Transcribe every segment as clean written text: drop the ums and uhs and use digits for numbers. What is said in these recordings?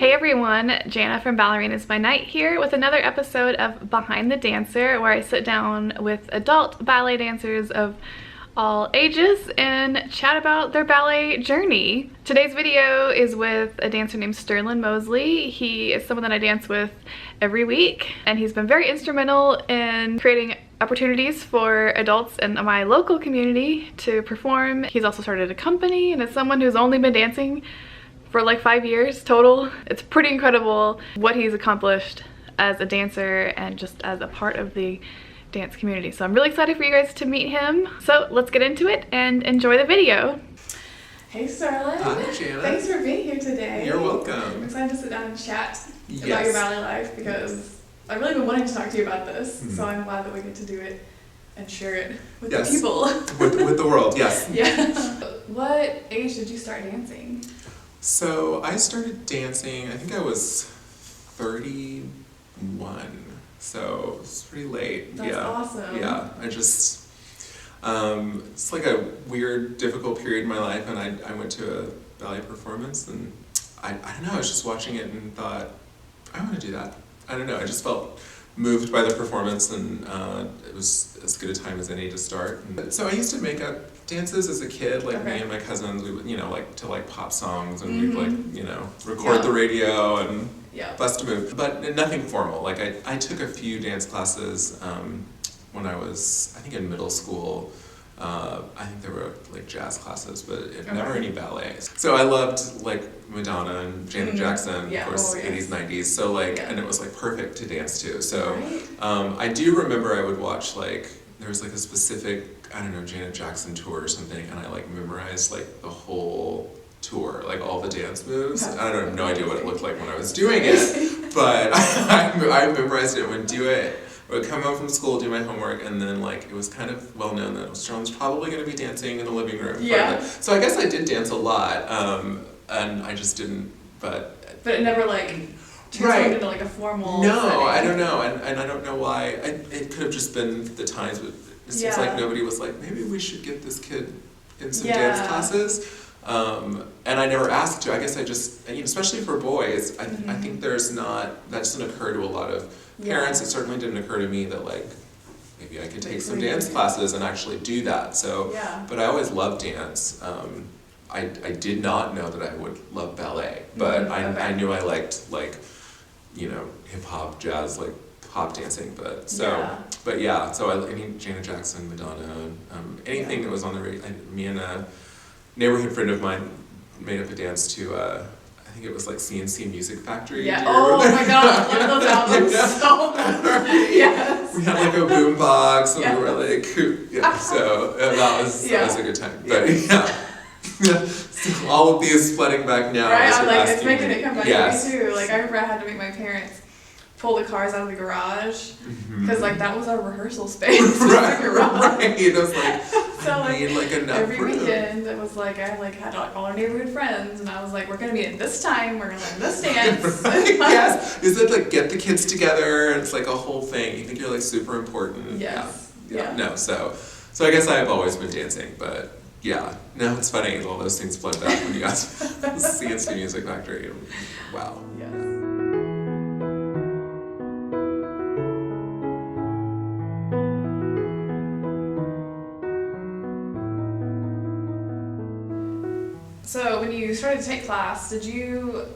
Hey everyone, Jana from Ballerinas by Night here with another episode of Behind the Dancer, where I sit down with adult ballet dancers of all ages and chat about their ballet journey. Today's video is with a dancer named Sterlin Mosley. He is someone that I dance with every week, and he's been very instrumental in creating opportunities for adults in my local community to perform. He's also started a company, and as someone who's only been dancing for like 5 years total, it's pretty incredible what he's accomplished as a dancer and just as a part of the dance community. So I'm really excited for you guys to meet him. So let's get into it and enjoy the video. Hey Sterlin. Hi Jana. Thanks for being here today. You're welcome. I'm excited to sit down and chat about your ballet life because I've really been wanting to talk to you about this. So I'm glad that we get to do it and share it with the people. with the world, yes. Yeah. What age did you start dancing? So I started dancing, I think I was 31, so it's pretty late. That's awesome. Yeah, I just, it's like a weird, difficult period in my life, and I went to a ballet performance, and I don't know, I was just watching it and thought, I want to do that. I don't know, I just felt moved by the performance, and it was as good a time as any to start. So I used to make up dances as a kid, like me and my cousins, we would, like to pop songs, and we'd record the radio and bust a move, but nothing formal. Like I took a few dance classes when I was, I think in middle school. I think there were like jazz classes, but never any ballet. So I loved like Madonna and Janet Jackson, of course, 80s, 90s. So and it was like perfect to dance to. So I do remember I would watch there was a specific, I don't know, Janet Jackson tour or something, and I memorized the whole tour, all the dance moves. I don't have no idea what it looked like when I was doing it, but I memorized it and would do it. I would come home from school, do my homework, and then it was kind of well known that Sterlin's probably going to be dancing in the living room. So I guess I did dance a lot, and I just didn't, but it never transformed into a formal setting. I don't know, and I don't know why. It could have just been the times, but it seems like nobody was like, maybe we should get this kid in some dance classes. And I never asked to. I guess I just, especially for boys, I think that doesn't occur to a lot of parents. It certainly didn't occur to me that maybe I could take some dance classes and actually do that. So, but I always loved dance. I did not know that I would love ballet, but I knew I liked hip hop, jazz, pop dancing. But so I mean Janet Jackson, Madonna, anything that was on the radio. Me and a neighborhood friend of mine made up a dance to I think it was CNC Music Factory. Yeah. Oh my god, I love those albums so much. Yes. We had a boom box, and we were so that was a good time. But so all of these flooding back now. Right, it's making it come back to me too. I remember I had to make my parents pull the cars out of the garage because that was our rehearsal space. Right. The garage. Right. It was so enough every room. weekend it was I had all our neighborhood friends, and I was we're gonna meet at this time, we're gonna learn this dance. Right. Yes. Is it get the kids together? And it's a whole thing. You think you're super important. Yes. Yeah. No. So I guess I have always been dancing, but. Yeah, no, it's funny, all those things flood back when you ask CNC Music Factory. Wow. Yes. So when you started to take class, did you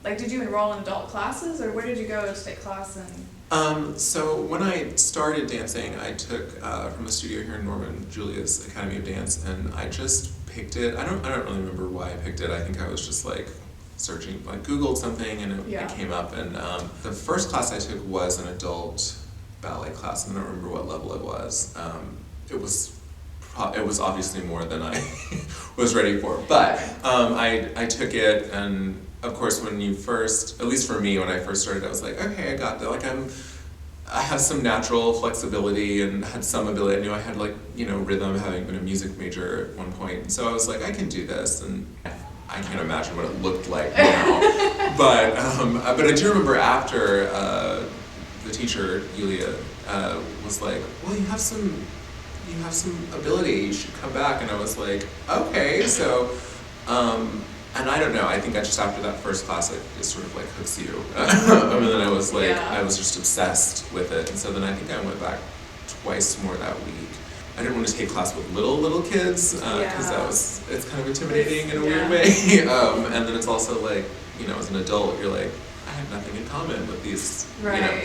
enroll in adult classes, or where did you go to take class? So when I started dancing, I took from a studio here in Norman, Julia's Academy of Dance, and I just picked it. I don't really remember why I picked it. I think I was just searching, Googled something, and it came up. And the first class I took was an adult ballet class. I don't remember what level it was. It was obviously more than I was ready for, but I took it, and of course, when you first, at least for me, when I first started, I was okay, I got that. I have some natural flexibility and had some ability. I knew I had rhythm, having been a music major at one point. And so I was I can do this, and I can't imagine what it looked like now. but I do remember after the teacher, Yulia, was well, you have some ability, you should come back. And I was okay. So And I don't know, I think I just after that first class, it sort of like hooks you. And then I was like, I was just obsessed with it. And so then I think I went back twice more that week. I didn't want to take class with little kids, because it's kind of intimidating in a weird way. And then it's also like, you know, as an adult, you're like, I have nothing in common with these, you know.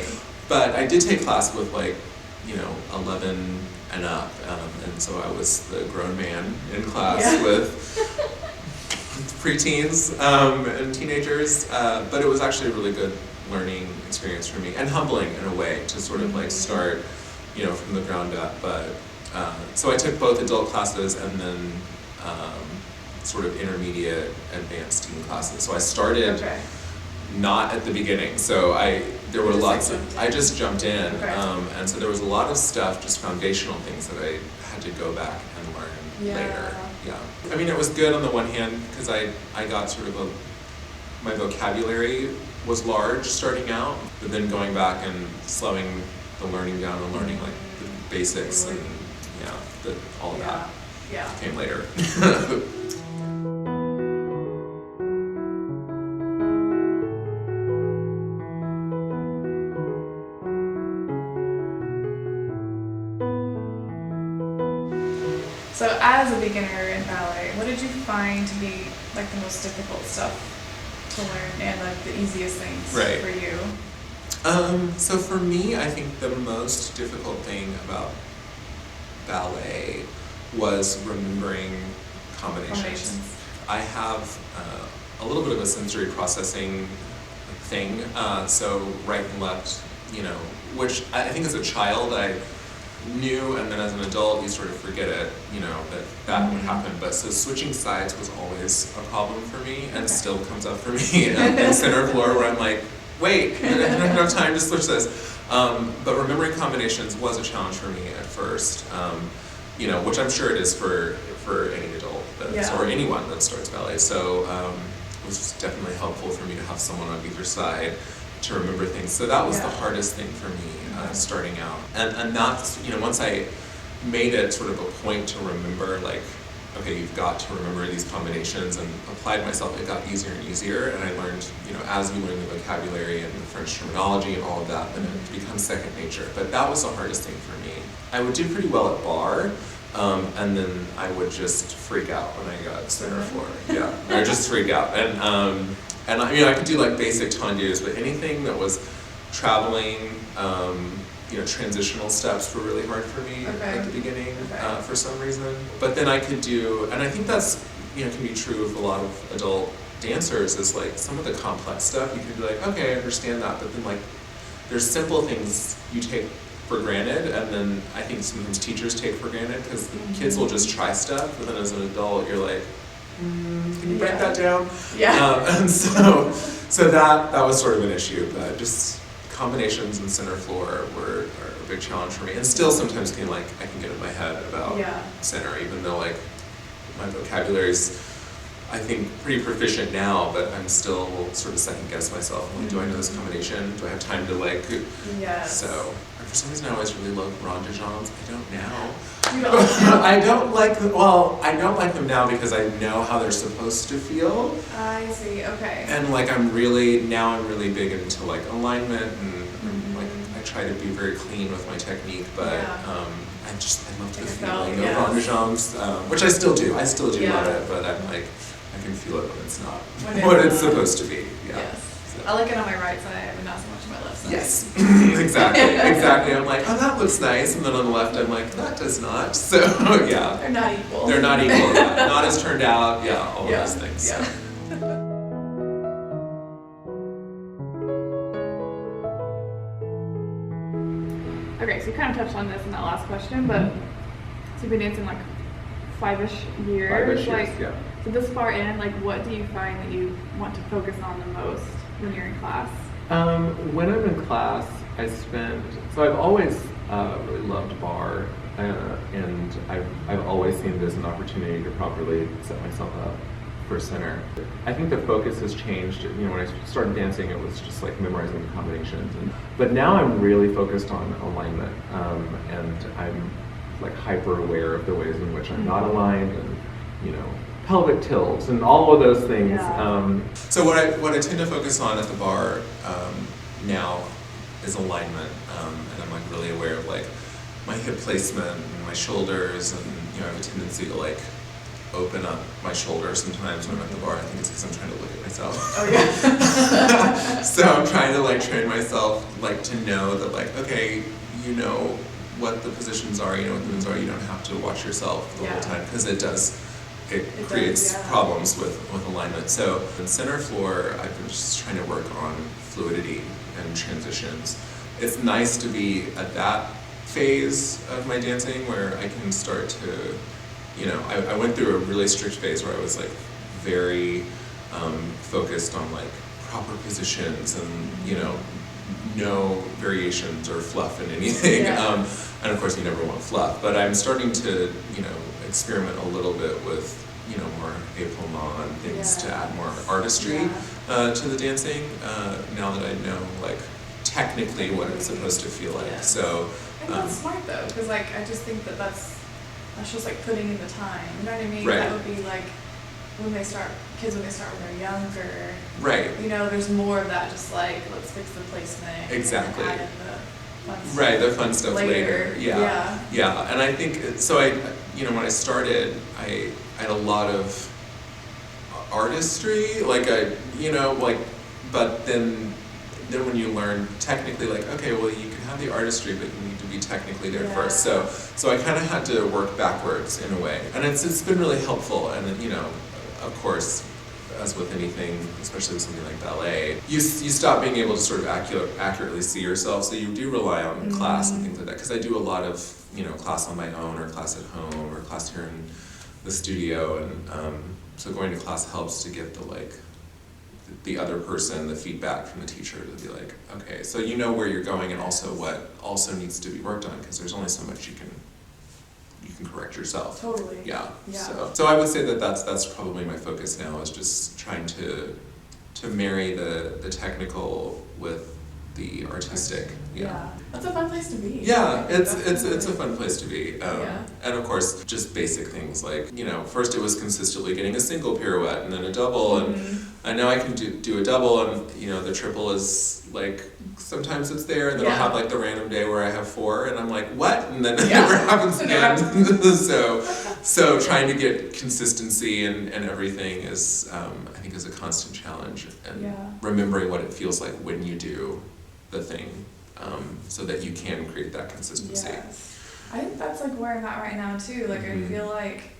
But I did take class with like, you know, 11 and up, and so I was the grown man in class with preteens and teenagers, but it was actually a really good learning experience for me, and humbling in a way to sort of like start, you know, from the ground up. But so I took both adult classes and then sort of intermediate advanced teen classes. So I started not at the beginning, so there were lots of, I just jumped in, and so there was a lot of stuff, just foundational things that I had to go back and learn later. I mean, it was good on the one hand, because I got sort of my vocabulary was large starting out, but then going back and slowing the learning down and learning like the basics and all of that came later. So as a beginner in ballet, what did you find to be like the most difficult stuff to learn and like the easiest things for you? So for me, I think the most difficult thing about ballet was remembering combinations. I have a little bit of a sensory processing thing, so right and left, you know, which I think as a child I knew, and then as an adult you sort of forget it, you know, that would happen. But so switching sides was always a problem for me, and still comes up for me in center floor, where I'm like, wait, I don't have enough time to switch this. But remembering combinations was a challenge for me at first, you know, which I'm sure it is for any adult or anyone that starts ballet. So it was just definitely helpful for me to have someone on either side to remember things. So that was the hardest thing for me starting out. And that's, you know, once I made it sort of a point to remember, like, okay, you've got to remember these combinations, and applied myself, it got easier and easier, and I learned, you know, as you learn the vocabulary and the French terminology and all of that, then it becomes second nature. But that was the hardest thing for me. I would do pretty well at bar, and then I would just freak out when I got center floor. I would just freak out. And I mean, I could do like basic tendus, but anything that was traveling, you know, transitional steps were really hard for me at the beginning for some reason. But then I could do, and I think that's, you know, can be true of a lot of adult dancers, is like some of the complex stuff you can be like, okay, I understand that, but then like there's simple things you take for granted, and then I think sometimes teachers take for granted, because kids will just try stuff, but then as an adult you're like, can you break that down? And so that was sort of an issue, but just combinations and center floor are a big challenge for me, and still sometimes I can get in my head about center, even though like my vocabulary's, I think, pretty proficient now, but I'm still sort of second guess myself. I'm like, do I know this combination? Do I have time to like? So for some reason I always really love rondejons. I don't now. I don't like them. Well, I don't like them now because I know how they're supposed to feel. I see. Okay. And like I'm really big into like alignment, and like I try to be very clean with my technique, but I love the feeling of rondejons, which I still do. I still do love it, but I'm like, I can feel it when it's not what it's supposed to be. So. I like it on my right side, but not so much on my left side. Yes, exactly. I'm like, oh, that looks nice, and then on the left, I'm like, that does not. So they're not equal. They're not equal. Not as turned out. All of those things. So. Okay, so you kind of touched on this in that last question, but so you've been dancing like 5-ish years. So this far in, like, what do you find that you want to focus on the most when you're in class? When I'm in class, so I've always really loved bar, and I've always seen it as an opportunity to properly set myself up for center. I think the focus has changed. You know, when I started dancing, it was just like memorizing the combinations, but now I'm really focused on alignment, and I'm like hyper aware of the ways in which I'm not aligned, and you know, pelvic tilt and all of those things. Yeah. So what I tend to focus on at the bar now is alignment, and I'm like really aware of like my hip placement and my shoulders, and I have a tendency to like open up my shoulders sometimes when I'm at the bar. I think it's because I'm trying to look at myself. Oh yeah. So I'm trying to like train myself like to know that like, okay, you know what the positions are, you know what the moves are. You don't have to watch yourself the whole time, because it creates problems with alignment. So in center floor, I've been just trying to work on fluidity and transitions. It's nice to be at that phase of my dancing where I can start to, I went through a really strict phase where I was like very focused on like proper positions and, no variations or fluff in anything. Yeah. And of course you never want fluff, but I'm starting to, experiment a little bit with, more épaulement and things to add more artistry to the dancing, now that I know, like, technically what it's supposed to feel like. Yeah. So, I think that's smart though, because like, I just think that's just like putting in the time, you know what I mean? Right. That would be like, when they start when they're younger. right. There's more of that, just like, let's fix the placement. Exactly. And add in the fun stuff. Right, the fun stuff later. Yeah. Yeah, and I think, so when I started, I had a lot of artistry, but then when you learn technically, like, okay, well, you can have the artistry, but you need to be technically there first. So I kind of had to work backwards in a way, and it's been really helpful. And of course, as with anything, especially with something like ballet, you stop being able to sort of accurately see yourself, so you do rely on class and things like that. Because I do a lot of class on my own, or class at home, or class here in the studio, and so going to class helps to get the other person, the feedback from the teacher, to be like, okay, so you know where you're going, and also what also needs to be worked on, because there's only so much you can correct yourself. Totally. Yeah. Yeah. So I would say that's probably my focus now, is just trying to marry the technical with the artistic. Yeah. That's a fun place to be. Yeah, it's a fun place to be. Yeah. And of course, just basic things like, first it was consistently getting a single pirouette and then a double, and now I can do a double, and the triple is like, sometimes it's there, and then I'll have like the random day where I have 4, and I'm like, what? And then it never happens again. So trying to get consistency and everything is, I think, is a constant challenge, and remembering what it feels like when you do the thing, so that you can create that consistency. Yes. I think that's like where I'm at right now too. Like, I feel like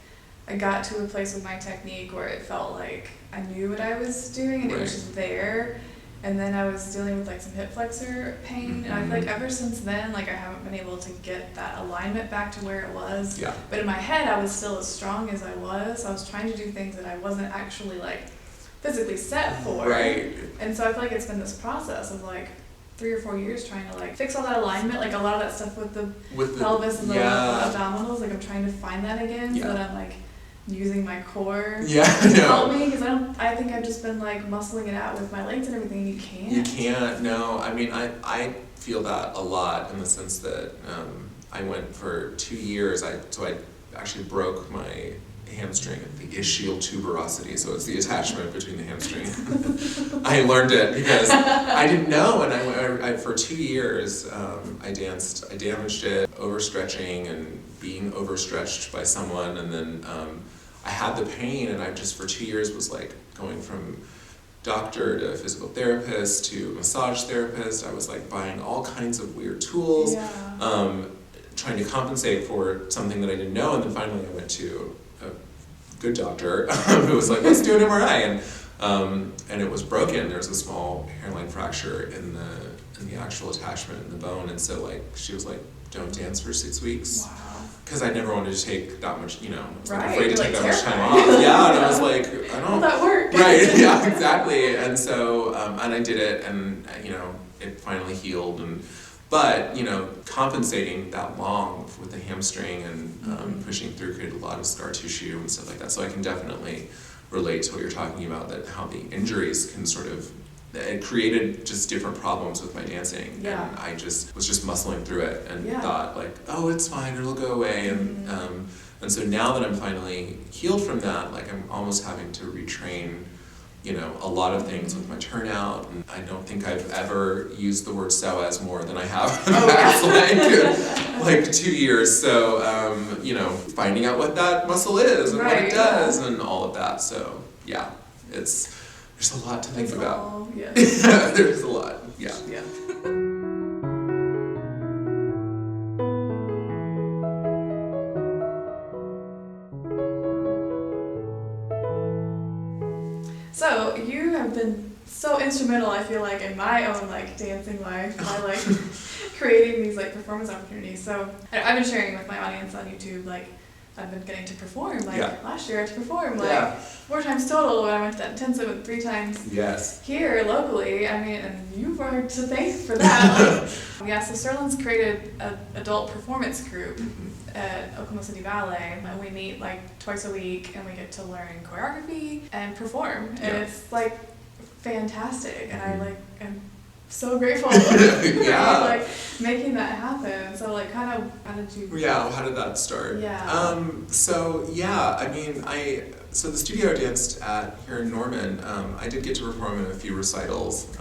I got to a place with my technique where it felt like I knew what I was doing, and it was just there. And then I was dealing with like some hip flexor pain, and I feel like ever since then, like, I haven't been able to get that alignment back to where it was. Yeah. But in my head, I was still as strong as I was. I was trying to do things that I wasn't actually like physically set for. Right. And so I feel like it's been this process of like 3 or 4 years trying to like fix all that alignment, like a lot of that stuff with the pelvis and the abdominals. Like, I'm trying to find that again, so that I'm like using my core to help me, because I think I've just been like muscling it out with my legs and everything. You can't. No. I mean, I feel that a lot, in the sense that I went for 2 years. I actually broke my hamstring, the ischial tuberosity, so it's the attachment between the hamstring. I learned it because I didn't know, and I for 2 years I damaged it, overstretching and being overstretched by someone, and then I had the pain, and I just for 2 years was like going from doctor to physical therapist to massage therapist. I was like buying all kinds of weird tools, trying to compensate for something that I didn't know, and then finally I went to a good doctor who was like, let's do an MRI, and it was broken. There was a small hairline fracture in the actual attachment in the bone, and so like she was like, don't dance for 6 weeks. Wow. Because I never wanted to take that much, I was Right. afraid to You're take like that much time off. Yeah, and I was like, I don't. Will that work? Right, yeah, exactly. And so, and I did it, and it finally healed, but compensating that long with the hamstring and pushing through created a lot of scar tissue and stuff like that. So I can definitely relate to what you're talking about, that how the injuries can sort of, it created just different problems with my dancing, and I just was muscling through it and thought like, oh, it's fine, it'll go away, and And so now that I'm finally healed from that, like I'm almost having to retrain, you know, a lot of things with my turnout. And I don't think I've ever used the word psoas more than I have in the past like 2 years. So, you know, finding out what that muscle is and what it does and all of that. So, yeah, there's a lot to think about. Yeah. There's a lot. Yeah. Yeah. So you have been so instrumental, I feel like, in my own like dancing life by like creating these like performance opportunities. So I've been sharing with my audience on YouTube, like I've been getting to perform. Like last year I had to perform like 4 times total when I went to that intensive, and 3 times here locally. I mean, and you are to thank for that. Like, so Sterlin's created an adult performance group at Oklahoma City Ballet, and we meet like twice a week, and we get to learn choreography and perform, and it's like fantastic, and I like am so grateful for like making that happen. So like kind of how did you how did that start? So the studio I danced at here in Norman, I did get to perform in a few recitals,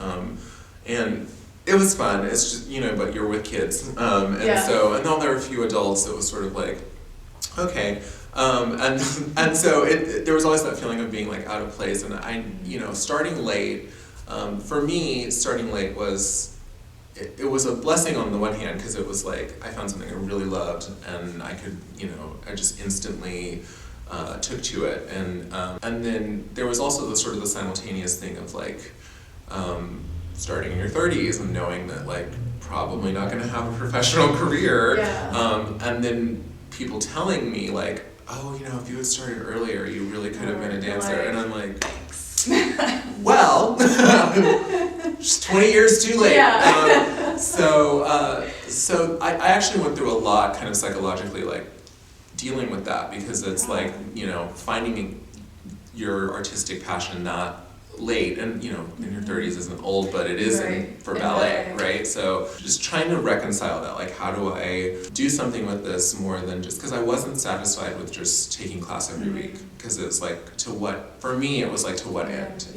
and it was fun. It's just, you know, but you're with kids, and then there were a few adults. It was sort of like, okay, and so there was always that feeling of being like out of place, and I, you know, starting late. For me, starting late was it was a blessing on the one hand, because it was like I found something I really loved, and I could, you know, I just instantly took to it, and then there was also the sort of the simultaneous thing of like starting in your 30s and knowing that like probably not going to have a professional career, and then people telling me like, oh, you know, if you had started earlier, you really could have been a dancer, and I'm like, well, just 20 years too late. So I actually went through a lot, kind of psychologically, like dealing with that, because it's like, you know, finding your artistic passion not late, and you know, in your 30s isn't old, but it is for ballet, right? So just trying to reconcile that, like how do I do something with this more than just, because I wasn't satisfied with just taking class every week, because it's like, to what, for me it was like, to what end?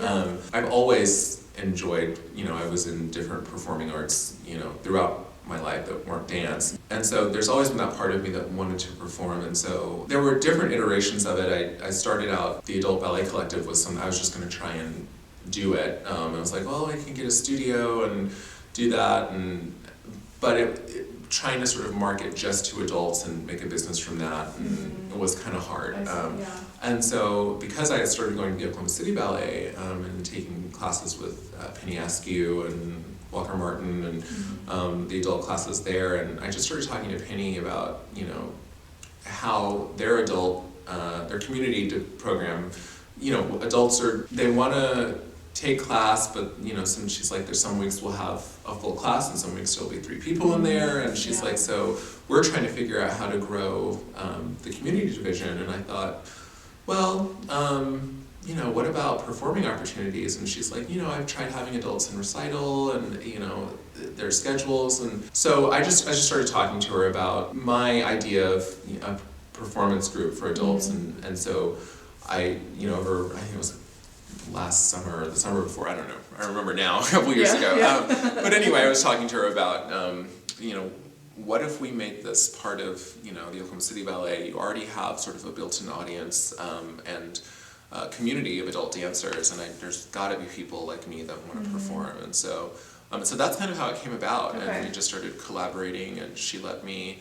I've always enjoyed, you know, I was in different performing arts, you know, throughout my life that weren't dance, and so there's always been that part of me that wanted to perform, and so there were different iterations of it. I started out, the Adult Ballet Collective was something I was just going to try and do it. I was like, well, I can get a studio and do that, but trying to sort of market just to adults and make a business from that, and it was kind of hard. And so because I had started going to the Oklahoma City Ballet and taking classes with Penny Askew and Walker Martin and the adult classes there, and I just started talking to Penny about, you know, how their community program, you know, adults they want to take class, but you know, she's like, there's some weeks we'll have a full class and some weeks there'll be 3 people in there, and she's like, so we're trying to figure out how to grow the community division, and I thought, well, you know, what about performing opportunities? And she's like, you know, I've tried having adults in recital, and you know, their schedules, and so I just started talking to her about my idea of a performance group for adults, and so I, you know, I think it was last summer or the summer before, I don't know, I remember now, a couple years ago. But anyway, I was talking to her about, you know, what if we make this part of, you know, the Oklahoma City Ballet? You already have sort of a built-in audience and community of adult dancers, and there's got to be people like me that want to perform, and so that's kind of how it came about, and we just started collaborating, and she let me.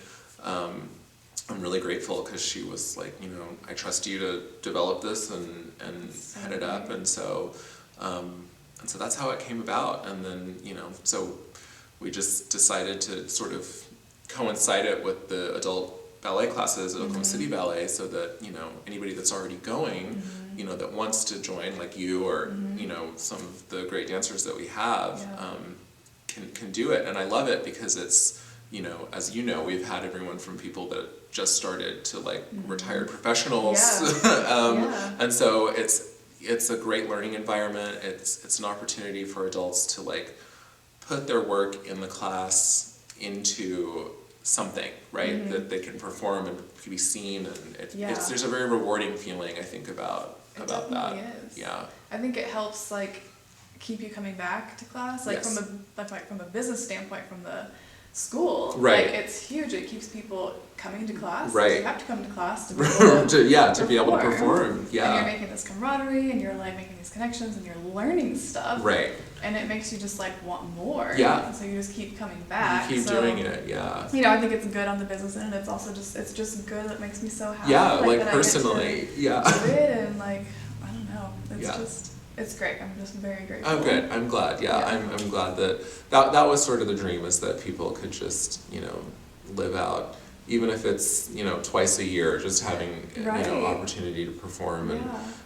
I'm really grateful, because she was like, you know, I trust you to develop this and head it up, and so that's how it came about, and then, you know, so we just decided to sort of coincide it with the adult ballet classes at Oklahoma City Ballet, so that, you know, anybody that's already going, you know, that wants to join, like you or you know, some of the great dancers that we have, can do it, and I love it, because it's, you know, as you know, we've had everyone from people that just started to like retired professionals, and so it's a great learning environment. It's an opportunity for adults to like put their work in the class into something, right? That they can perform and can be seen, and there's a very rewarding feeling, I think, about that. Is. Yeah. I think it helps like keep you coming back to class, like from a business standpoint, from the school. Right. Like it's huge. It keeps people coming to class. Right. You have to come to class to be able to be able to perform. Yeah. And you're making this camaraderie, and you're like making these connections, and you're learning stuff. Right. And it makes you just like want more. Yeah. And so you just keep coming back. You keep doing it. Yeah. You know, I think it's good on the business end. It's also just good. It makes me so happy. Yeah, like that personally. I get to Yeah. do it, and like I don't know. It's Yeah. it's great. I'm just very grateful. Oh, good. I'm glad. Yeah. I'm glad that was sort of the dream, is that people could just, live out, even if it's, twice a year, just having, opportunity to perform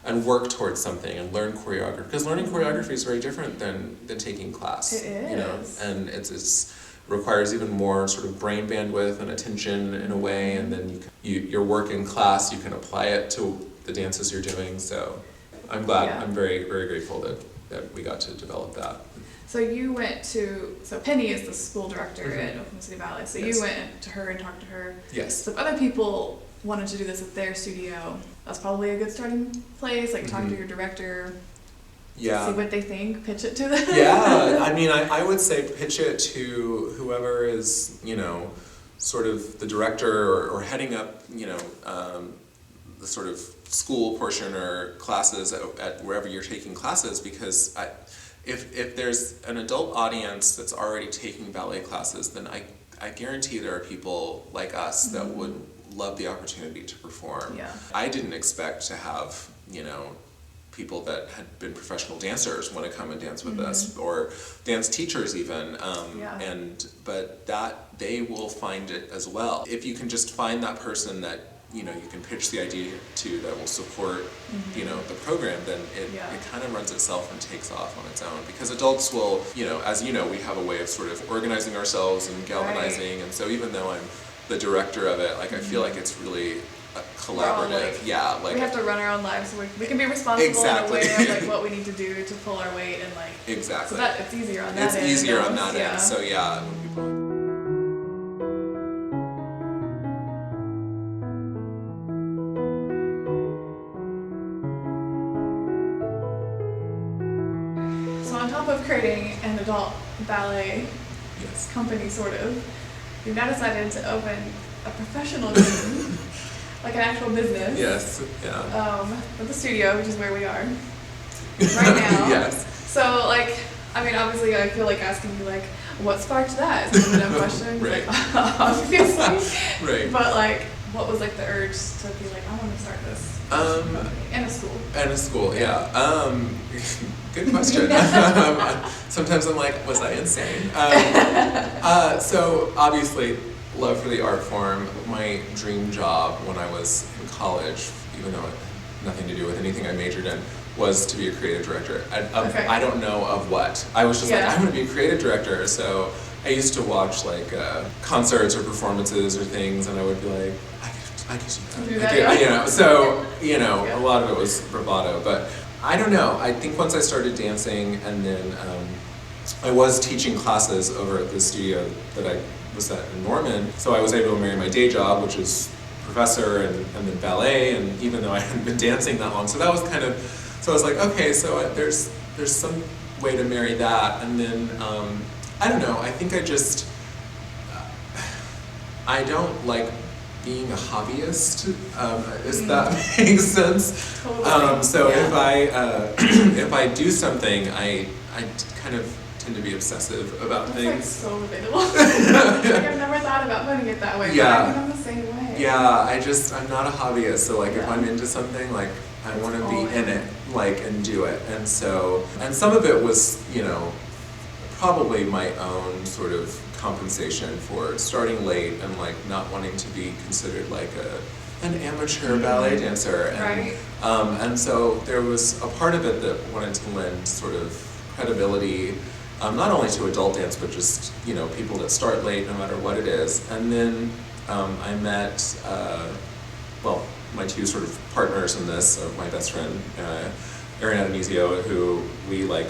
and work towards something and learn choreography. Because learning choreography is very different than taking class. It is. And it's requires even more sort of brain bandwidth and attention in a way, and then your work in class, you can apply it to the dances you're doing. So I'm glad. I'm very, very grateful that we got to develop that. So you went to, Penny is the school director at Oklahoma City Ballet. So you went to her and talked to her. Yes. So if other people wanted to do this at their studio, that's probably a good starting place. Like talk to your director. Yeah. See what they think. Pitch it to them. Yeah. I mean, I would say pitch it to whoever is, sort of the director or heading up, the sort of school portion or classes at wherever you're taking classes, because if there's an adult audience that's already taking ballet classes, then I guarantee there are people like us that would love the opportunity to perform. Yeah. I didn't expect to have, people that had been professional dancers want to come and dance with us, or dance teachers even, but that they will find it as well. If you can just find that person that you can pitch the idea to, that will support the program, then it kind of runs itself and takes off on its own. Because adults will, as you know, we have a way of sort of organizing ourselves and galvanizing, and so even though I'm the director of it, like I feel like it's really collaborative. We have to run our own lives, so we can be responsible and aware of like what we need to do to pull our weight, and like so that it's easier on that end. It's easier on that end. So when people. On top of creating an adult ballet company, sort of, you've now decided to open a professional team, like an actual business. Yes, yeah. With the studio, which is where we are right now. Yes. So, like, I mean, obviously, I feel like asking you, like, what sparked that? Is a dumb question. Right. Like, obviously. Right. But, like, what was, like, the urge to be like, I want to start this company? And a school. And a school, yeah. Good question. Sometimes I'm like, was I insane? So obviously, love for the art form. My dream job when I was in college, even though it had nothing to do with anything I majored in, was to be a creative director. I don't know of what. I was just like, I want to be a creative director. So I used to watch like concerts or performances or things, and I would be like, I could do that. So a lot of it was bravado, but I don't know. I think once I started dancing, and then I was teaching classes over at the studio that I was at in Norman, so I was able to marry my day job, which is professor and then ballet, and even though I hadn't been dancing that long, so that was kind of, so I was like, okay, so there's some way to marry that, and then I don't know. I think I don't like being a hobbyist, if that makes sense. Totally. So if I do something, I kind of tend to be obsessive about That's things. like so relatable. Like I've never thought about putting it that way. Yeah. But I think I'm the same way. Yeah, I'm not a hobbyist, so like if I'm into something, like I want to be in it, like, and do it. And so, and some of it was, probably my own sort of compensation for starting late and like not wanting to be considered like an amateur ballet dancer, and and so there was a part of it that wanted to lend sort of credibility, not only to adult dance but just people that start late no matter what it is. And then I met my two sort of partners in this, my best friend Erin Adonisio, who we like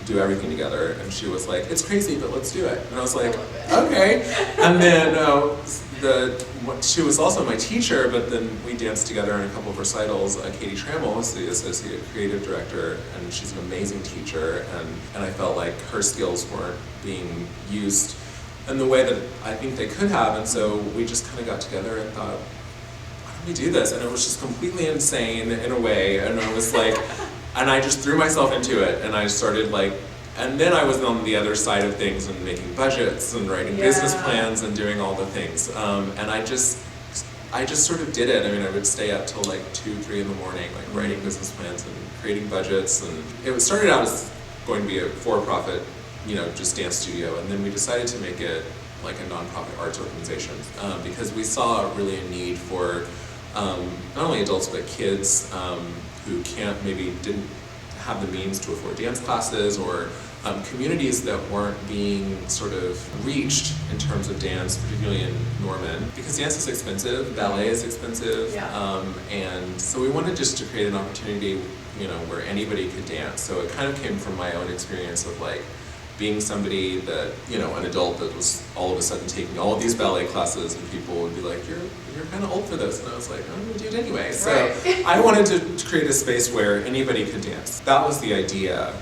do everything together. And she was like, it's crazy, but let's do it. And I was like, okay. And then she was also my teacher, but then we danced together in a couple of recitals. Katie Trammell is the associate creative director, and she's an amazing teacher, and I felt like her skills weren't being used in the way that I think they could have, and so we just kind of got together and thought, why don't we do this? And it was just completely insane in a way, and I was like, and I just threw myself into it, and I started like, and then I was on the other side of things and making budgets and writing business plans and doing all the things, and I just sort of did it. I mean, I would stay up till like 2, 3 in the morning, like writing business plans and creating budgets, and it started out as going to be a for-profit, just dance studio, and then we decided to make it like a nonprofit arts organization because we saw really a need for not only adults but kids who didn't have the means to afford dance classes, or communities that weren't being sort of reached in terms of dance, particularly in Norman, because dance is expensive, ballet is expensive, and so we wanted just to create an opportunity, where anybody could dance. So it kind of came from my own experience of like being somebody that, an adult that was all of a sudden taking all of these ballet classes, and people would be like, you're kind of old for this, and I was like, I'm gonna do it anyway. So I wanted to create a space where anybody could dance. That was the idea.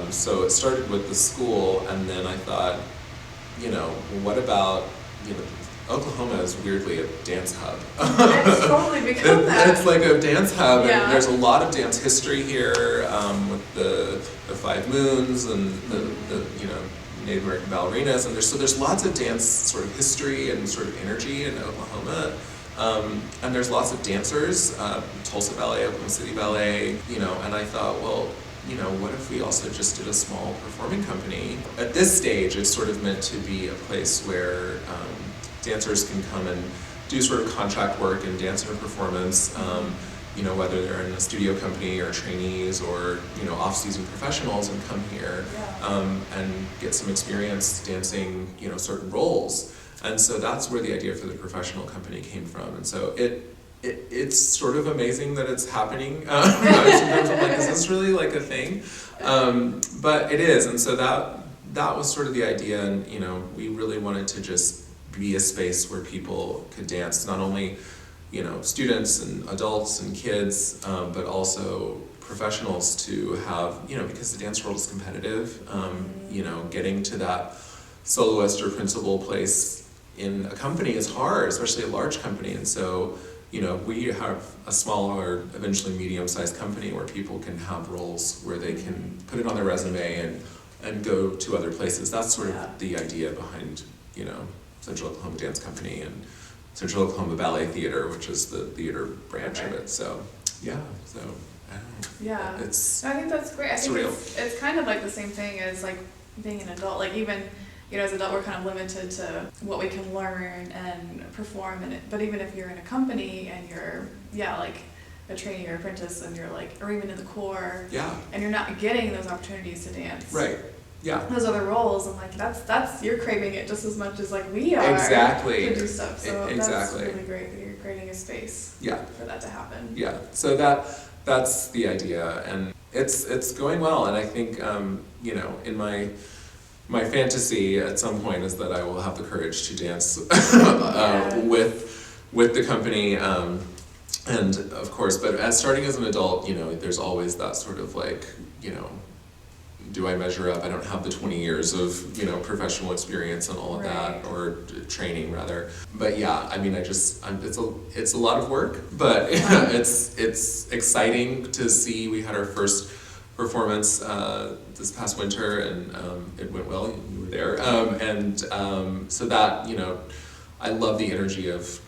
So it started with the school, and then I thought, what about, Oklahoma is weirdly a dance hub. It's totally become that. It's like a dance hub, and there's a lot of dance history here with the Five Moons and the Native American ballerinas, and there's lots of dance sort of history and sort of energy in Oklahoma, and there's lots of dancers, Tulsa Ballet, Oklahoma City Ballet, and I thought, well, what if we also just did a small performing company? At this stage, it's sort of meant to be a place where dancers can come and do sort of contract work and dance in a performance, whether they're in a studio company or trainees or, off-season professionals, and come here and get some experience dancing, certain roles. And so that's where the idea for the professional company came from. And so it's sort of amazing that it's happening. Sometimes I'm like, is this really like a thing? But it is, and so that was sort of the idea, and we really wanted to just be a space where people could dance, not only students and adults and kids, but also professionals to have, because the dance world is competitive, getting to that soloist or principal place in a company is hard, especially a large company. And so, we have a small or eventually medium-sized company where people can have roles where they can put it on their resume and go to other places. That's sort of the idea behind, Central Oklahoma Dance Company and Central Oklahoma Ballet Theater, which is the theater branch of it. So, I don't know. Yeah. I think that's great. I think it's kind of like the same thing as like being an adult. Like even, as an adult, we're kind of limited to what we can learn and perform in it. But even if you're in a company and you're, like a trainee or apprentice, and you're like, or even in the corps, and you're not getting those opportunities to dance. Right. Yeah. Those other roles, and like that's you're craving it just as much as like we are. Exactly. To do stuff. So that's really great that you're creating a space. For that to happen. Yeah. So that's the idea, and it's going well, and I think in my fantasy at some point is that I will have the courage to dance with the company, and of course, but as starting as an adult, there's always that sort of like, do I measure up? I don't have the 20 years of, professional experience and all of that, or training rather. But I mean, it's a lot of work, but it's exciting to see. We had our first performance this past winter, and it went well. You were there, and so that I love the energy of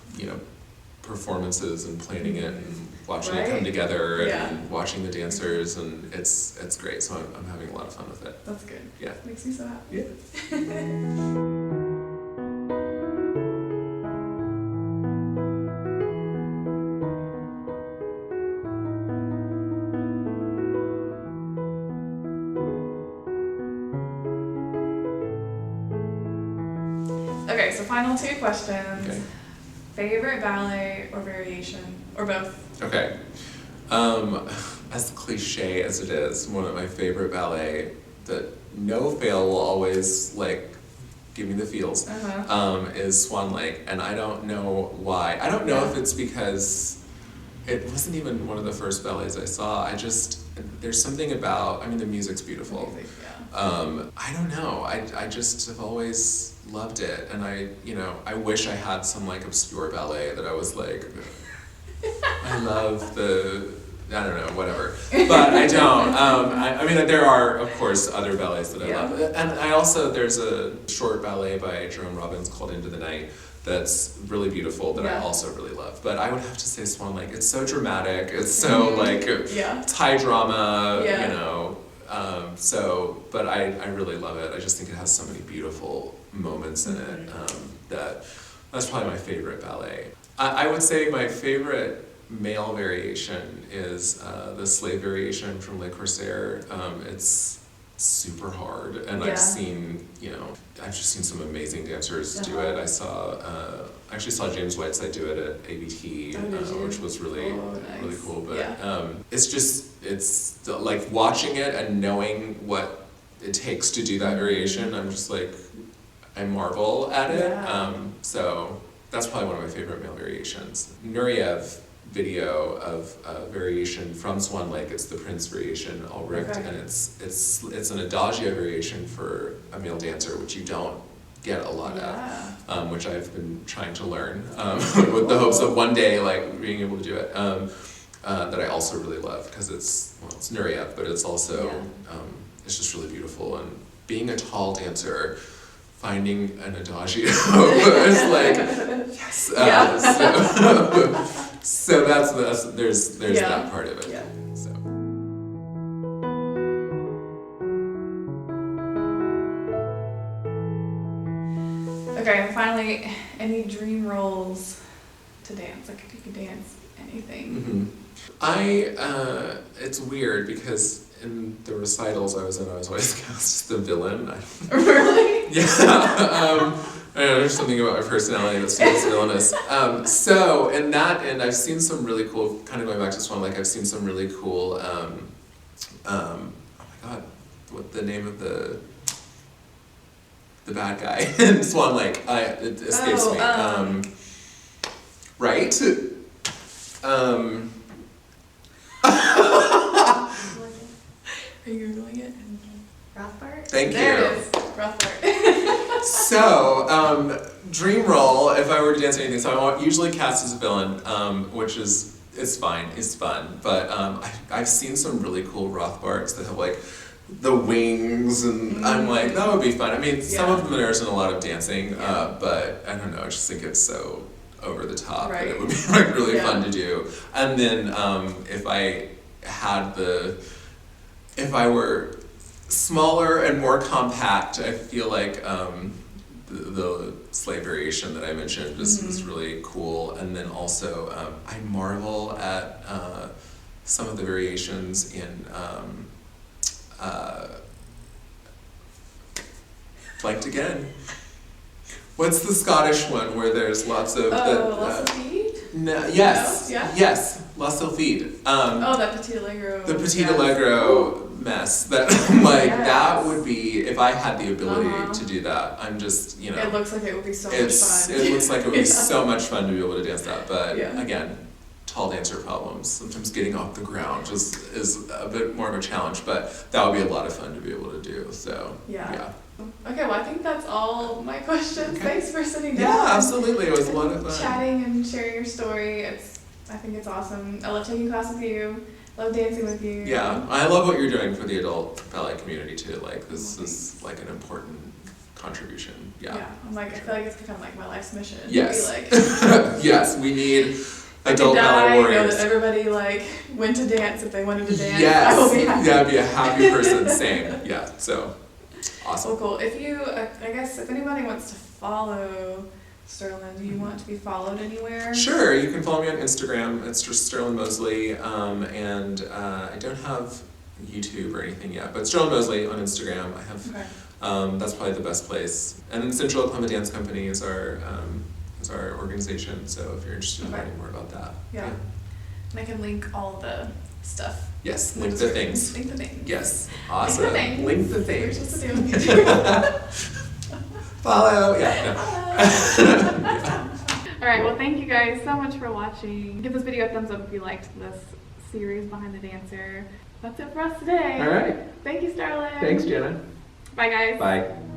performances and planning it and watching it come together and watching the dancers, and it's great. So I'm having a lot of fun with it. That's good. Yeah, makes me so happy. Okay, so final 2 questions. Okay. Favorite ballet or variation, or both? Okay. As cliche as it is, one of my favorite ballet that no fail will always like give me the feels, is Swan Lake, and I don't know why. I don't know if it's because it wasn't even one of the first ballets I saw. There's something about, I mean, the music's beautiful. I don't know. I just have always loved it, and I wish I had some like obscure ballet that I was like, I love I don't know, whatever. But I don't. I mean, there are, of course, other ballets that I love. And there's a short ballet by Jerome Robbins called Into the Night that's really beautiful that I also really love. But I would have to say Swan Lake. It's so dramatic. It's so it's high drama, but I really love it. I just think it has so many beautiful moments in it that's probably my favorite ballet. I would say my favorite male variation is the slave variation from Le Corsaire. It's super hard, and I've just seen some amazing dancers do it. I actually saw James Whiteside do it at ABT, which was really really cool. But it's like watching it and knowing what it takes to do that variation. I'm just like, I marvel at it. So that's probably one of my favorite male variations. Nureyev video of a variation from Swan Lake. It's the Prince variation, all rigged, and it's an adagio variation for a male dancer, which you don't get a lot of, which I've been trying to learn with the hopes of one day like being able to do it. That I also really love because it's Nureyev, but it's also it's just really beautiful. And being a tall dancer, finding an adagio is like yes. So there's that part of it. So. Okay, and finally, any dream roles to dance? Like if you could dance anything. It's weird because in the recitals I was always cast as the villain. Really? Yeah. I don't know, there's something about my personality that's feels villainous. So in that end, I've seen some really cool, kind of going back to Swan Lake, I've seen some really cool, oh my god, what the name of the bad guy in Swan Lake? It escapes me. Right? Are you Googling it? Rothbart? Thank you. There it is. Rothbart. So, dream role, if I were to dance anything, so I'm usually cast as a villain, which it's fine, it's fun, but I've seen some really cool Rothbarts that have like the wings, and I'm like, that would be fun. I mean, some of them there isn't a lot of dancing, but I don't know, I just think it's so over the top that it would be like really fun to do. And then if I were smaller and more compact, I feel like the slave variation that I mentioned is really cool. And then also I marvel at some of the variations in Flanked Again. What's the Scottish one where there's lots of... La Sylphide? No, yes, yes, La Sylphide. That Petit Allegro. The Petit Allegro mess. That that would be, if I had the ability to do that, I'm just, It looks like it would be so much fun. It looks like it would be so much fun to be able to dance that, but again, tall dancer problems. Sometimes getting off the ground is a bit more of a challenge, but that would be a lot of fun to be able to do, so yeah. Okay, well I think that's all my questions. Okay. Thanks for sitting down. Yeah, absolutely. It was a lot of fun. Chatting and sharing your story. I think it's awesome. I love taking class with you. Love dancing with you. Yeah, I love what you're doing for the adult ballet community too. Like this is like an important contribution. Yeah. I'm like, I feel like it's become like my life's mission. Yes. Like, yes, we need adult ballet warriors. Know that everybody like went to dance if they wanted to dance. Yes. I will be happy. Yeah, be a happy person. Same. Yeah. So. Awesome. Well, cool. If you, I guess, if anybody wants to follow Sterlin, do you want to be followed anywhere? Sure. You can follow me on Instagram. It's just Sterlin Mosley, and I don't have YouTube or anything yet, but Sterlin Mosley on Instagram. I have. Okay. That's probably the best place. And then Central Oklahoma Dance Company is our organization. So if you're interested in learning more about that. Yeah. And I can link all the stuff. Yes, link the things. Link the things. Yes, awesome. Link the things. Link the We're things. supposed to do. Follow, yeah, All right, well, thank you guys so much for watching. Give this video a thumbs up if you liked this series Behind the Dancer. That's it for us today. All right. Thank you, Sterlin. Thanks, Jana. Bye, guys. Bye.